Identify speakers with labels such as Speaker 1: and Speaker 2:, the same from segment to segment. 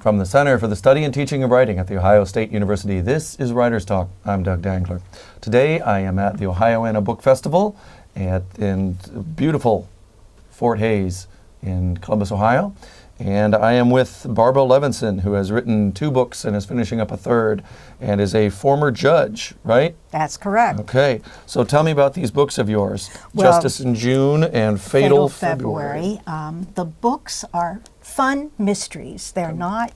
Speaker 1: From the Center for the Study and Teaching of Writing at The Ohio State University, this is Writers Talk. I'm Doug Dangler. Today I am at the Ohioana Book Festival in beautiful Fort Hays in Columbus, Ohio. And I am with Barbara Levenson, who has written 2 books and is finishing up a 3rd, and is a former judge, right?
Speaker 2: That's correct.
Speaker 1: Okay, so tell me about these books of yours,
Speaker 2: Well,
Speaker 1: Justice in June and Fatal February.
Speaker 2: The books are fun mysteries. They're not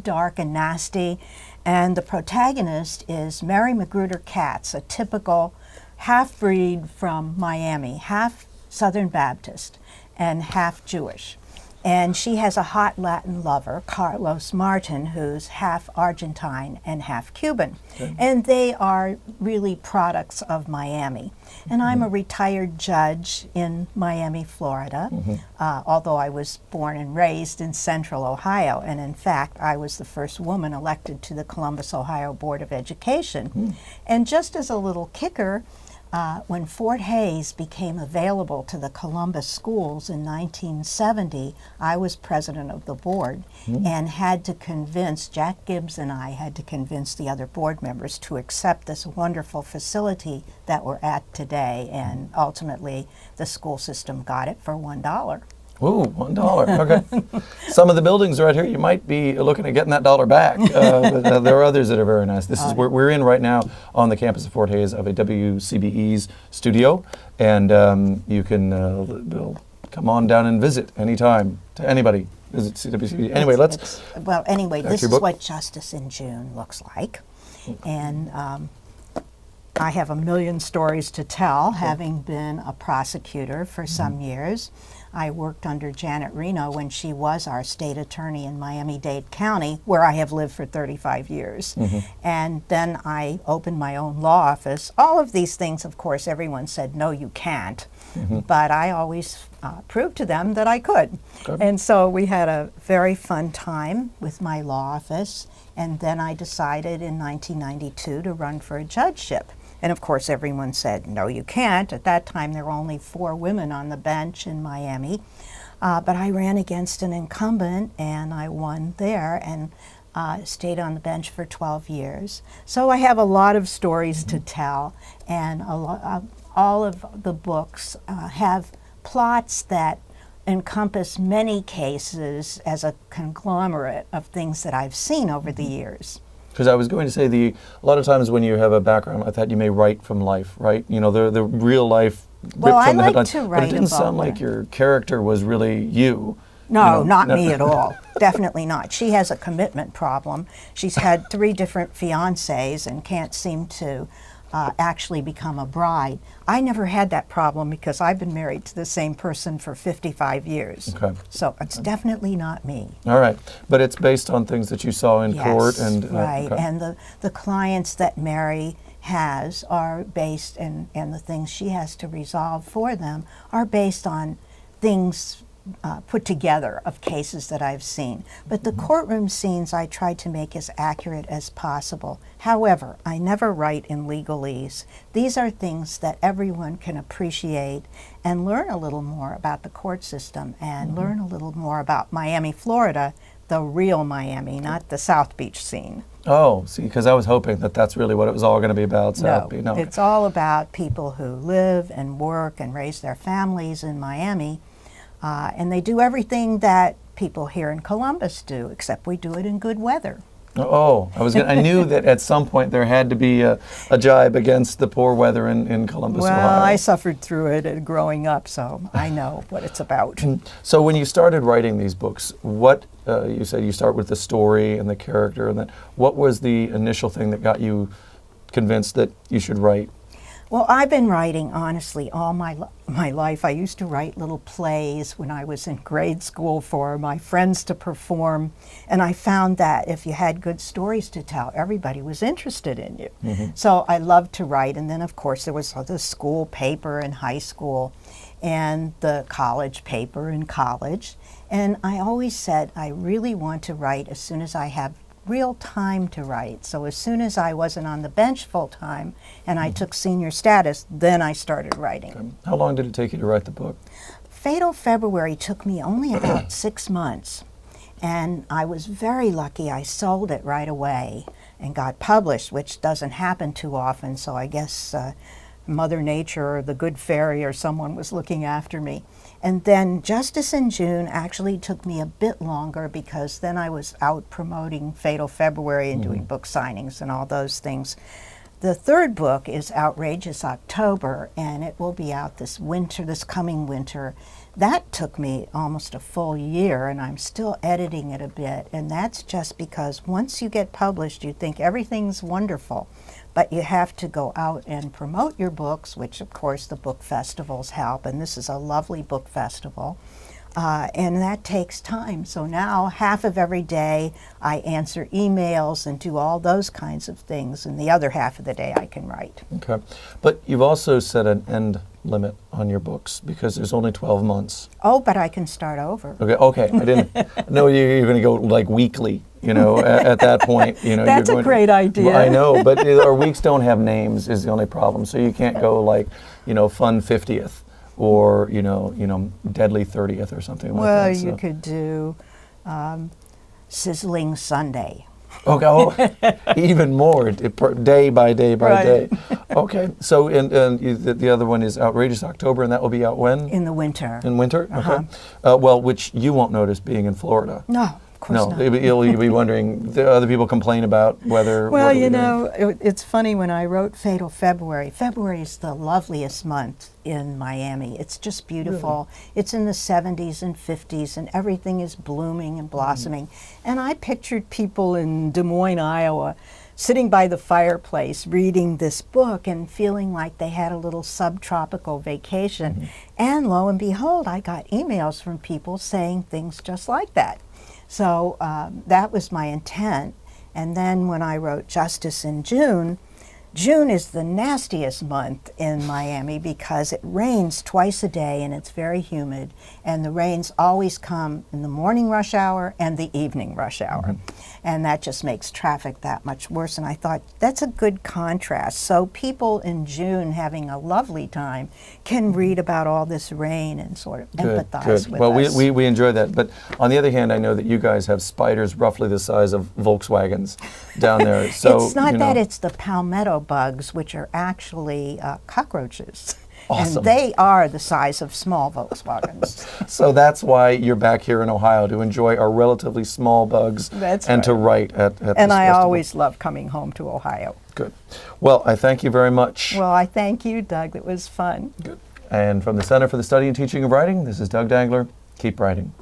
Speaker 2: dark and nasty. And the protagonist is Mary Magruder Katz, a typical half-breed from Miami, half Southern Baptist and half Jewish. And she has a hot Latin lover, Carlos Martin, who's half Argentine and half Cuban. Okay. And they are really products of Miami. And I'm a retired judge in Miami, Florida, although I was born and raised in Central Ohio. And in fact, I was the first woman elected to the Columbus, Ohio Board of Education. And just as a little kicker, when Fort Hays became available to the Columbus schools in 1970, I was president of the board and had to convince, Jack Gibbs and I had to convince the other board members to accept this wonderful facility that we're at today. And ultimately, the school system got it for $1.
Speaker 1: Ooh, $1. Okay. Some of the buildings right here, you might be looking at getting that dollar back. But there are others that are very nice. This is where we're in right now on the campus of Fort Hays of a WCBE's studio, and you can come on down and visit anytime. To anybody, visit WCBE. Anyway,
Speaker 2: this is what Justice in June looks like, and I have a million stories to tell, having been a prosecutor for some years. I worked under Janet Reno when she was our state attorney in Miami-Dade County, where I have lived for 35 years. And then I opened my own law office. All of these things, of course, everyone said, no, you can't. But I always proved to them that I could. Okay. And so we had a very fun time with my law office. And then I decided in 1992 to run for a judgeship. And of course, everyone said, no, you can't. At that time, there were only 4 women on the bench in Miami. But I ran against an incumbent, and I won there and stayed on the bench for 12 years. So I have a lot of stories to tell, and all of the books have plots that encompass many cases as a conglomerate of things that I've seen over the years.
Speaker 1: Because I was going to say, a lot of times when you have a background like that, you may write from life, right? You know, the real life.
Speaker 2: Well, I like to write.
Speaker 1: But it didn't sound like your character was really you.
Speaker 2: No, not me at all. Definitely not. She has a commitment problem. She's had 3 different fiancés and can't seem to actually become a bride. I never had that problem because I've been married to the same person for 55 years. Okay. So it's definitely not me.
Speaker 1: All right. But it's based on things that you saw in court.
Speaker 2: Right. Okay. And the clients that Mary has are based, and the things she has to resolve for them are based on things put together of cases that I've seen. But the courtroom scenes I try to make as accurate as possible. However, I never write in legalese. These are things that everyone can appreciate and learn a little more about the court system and learn a little more about Miami, Florida, the real Miami, not the South Beach scene.
Speaker 1: Oh, see, because I was hoping that that's really what it was all going to be about. South Beach. No,
Speaker 2: it's all about people who live and work and raise their families in Miami. And they do everything that people here in Columbus do, except we do it in good weather.
Speaker 1: Oh, I knew that at some point there had to be a jibe against the poor weather in Columbus, Ohio.
Speaker 2: Well, I suffered through it growing up, so I know what it's about.
Speaker 1: So when you started writing these books, what you said you start with the story and the character, and then what was the initial thing that got you convinced that you should write?
Speaker 2: Well, I've been writing, honestly, all my life. I used to write little plays when I was in grade school for my friends to perform, and I found that if you had good stories to tell, everybody was interested in you. So I loved to write, and then, of course, there was the school paper in high school and the college paper in college, and I always said, I really want to write as soon as I have real time to write. So as soon as I wasn't on the bench full time and I took senior status, then I started writing.
Speaker 1: Okay. How long did it take you to write the book?
Speaker 2: Fatal February took me only about 6 months. And I was very lucky. I sold it right away and got published, which doesn't happen too often. So I guess Mother Nature or the good fairy or someone was looking after me. And then Justice in June actually took me a bit longer because then I was out promoting Fatal February and doing book signings and all those things. The third book is Outrageous October, and it will be out this winter, this coming winter. That took me almost a full year, and I'm still editing it a bit. And that's just because once you get published, you think everything's wonderful. But you have to go out and promote your books, which of course the book festivals help, and this is a lovely book festival. And that takes time. So now half of every day I answer emails and do all those kinds of things, and the other half of the day I can write.
Speaker 1: Okay. But you've also set an end limit on your books because there's only 12 months.
Speaker 2: Oh, but I can start over.
Speaker 1: Okay. I didn't know you're going to go like weekly, at that point.
Speaker 2: That's a great idea.
Speaker 1: I know, but our weeks don't have names is the only problem. So you can't go like, Fun 50th. Or Deadly 30th or something like that.
Speaker 2: Well, you could do Sizzling Sunday.
Speaker 1: Okay, even more, day by day by day. Okay, so and the other one is Outrageous October, and that will be out when?
Speaker 2: In the winter.
Speaker 1: In winter? Okay. Well, which you won't notice being in Florida.
Speaker 2: No. Of course not.
Speaker 1: You'll be wondering, do other people complain about whether...
Speaker 2: Well, it's funny, when I wrote Fatal February, February is the loveliest month in Miami. It's just beautiful. Really? It's in the 70s and 50s, and everything is blooming and blossoming. And I pictured people in Des Moines, Iowa, sitting by the fireplace reading this book and feeling like they had a little subtropical vacation. And lo and behold, I got emails from people saying things just like that. So that was my intent. And then when I wrote Justice in June, June is the nastiest month in Miami because it rains twice a day and it's very humid. And the rains always come in the morning rush hour and the evening rush hour. And that just makes traffic that much worse. And I thought that's a good contrast. So people in June having a lovely time can read about all this rain and sort of empathize with us.
Speaker 1: Well, we enjoy that. But on the other hand, I know that you guys have spiders roughly the size of Volkswagens down there. So
Speaker 2: it's not that, it's the palmetto bugs, which are actually cockroaches.
Speaker 1: Awesome.
Speaker 2: And they are the size of small Volkswagens.
Speaker 1: So that's why you're back here in Ohio, to enjoy our relatively small bugs to write at this
Speaker 2: And I
Speaker 1: festival.
Speaker 2: always love coming home to Ohio.
Speaker 1: Good. Well, I thank you very much.
Speaker 2: Well, I thank you, Doug. It was fun.
Speaker 1: Good. And from the Center for the Study and Teaching of Writing, this is Doug Dangler. Keep writing.